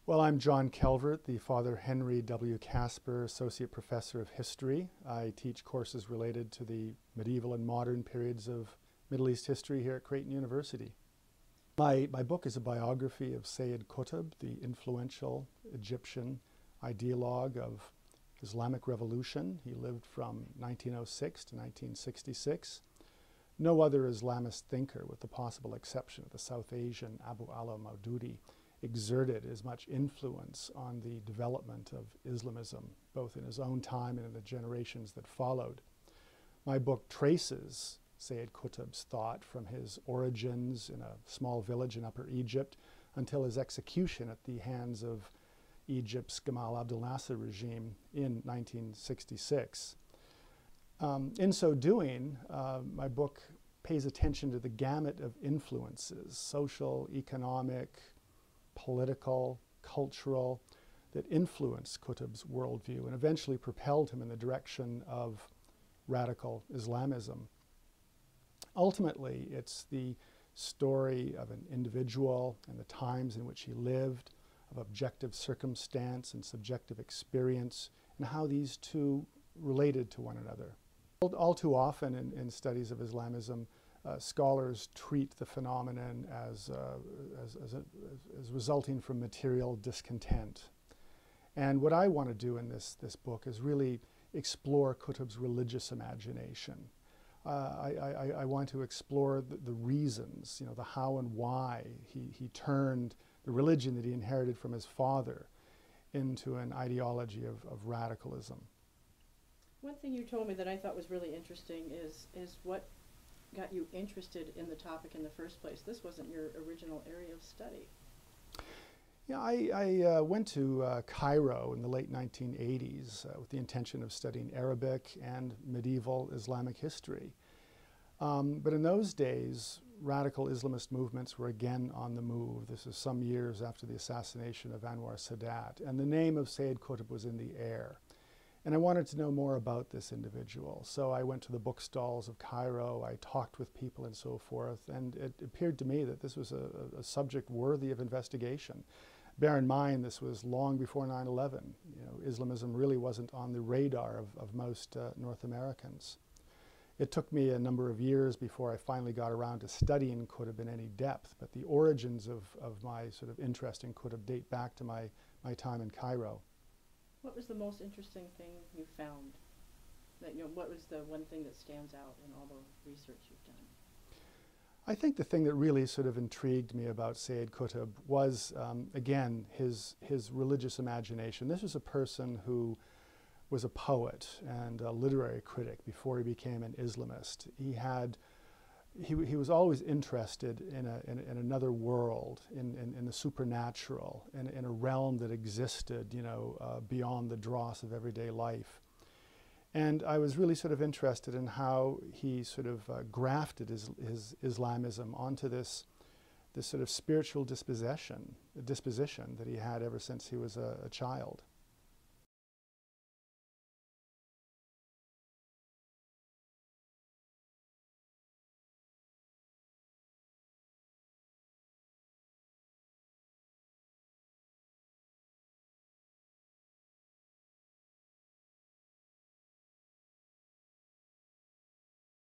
Well, I'm John Calvert, the Father Henry W. Casper Associate Professor of History. I teach courses related to the medieval and modern periods of Middle East history here at Creighton University. My book is a biography of Sayyid Qutb, the influential Egyptian ideologue of Islamic revolution. He lived from 1906 to 1966. No other Islamist thinker, with the possible exception of the South Asian Abu Ala Maududi, exerted as much influence on the development of Islamism, both in his own time and in the generations that followed. My book traces Sayyid Qutb's thought from his origins in a small village in Upper Egypt until his execution at the hands of Egypt's Gamal Abdel Nasser regime in 1966. In so doing, my book pays attention to the gamut of influences, social, economic, political, cultural, that influenced Qutb's worldview and eventually propelled him in the direction of radical Islamism. Ultimately, it's the story of an individual and the times in which he lived, of objective circumstance and subjective experience, and how these two related to one another. All too often in studies of Islamism, scholars treat the phenomenon as resulting from material discontent. And what I want to do in this book is really explore Qutb's religious imagination. I want to explore the reasons, the how and why he turned the religion that he inherited from his father into an ideology of radicalism. One thing you told me that I thought was really interesting is what got you interested in the topic in the first place. This wasn't your original area of study. Yeah, I went to Cairo in the late 1980s with the intention of studying Arabic and medieval Islamic history. But in those days, radical Islamist movements were again on the move. This is some years after the assassination of Anwar Sadat, and the name of Sayyid Qutb was in the air. And I wanted to know more about this individual. So I went to the bookstalls of Cairo, I talked with people and so forth, and it appeared to me that this was a subject worthy of investigation. Bear in mind, this was long before 9/11. Islamism really wasn't on the radar of most North Americans. It took me a number of years before I finally got around to studying Qutb in any depth, but the origins of my sort of interest in Qutb date back to my time in Cairo. What was the most interesting thing you found? What was the one thing that stands out in all the research you've done? I think the thing that really sort of intrigued me about Sayyid Qutb was, again, his religious imagination. This was a person who was a poet and a literary critic before he became an Islamist. He was always interested in another world, in the supernatural, in a realm that existed, beyond the dross of everyday life. And I was really sort of interested in how he sort of grafted his Islamism onto this sort of spiritual disposition that he had ever since he was a child.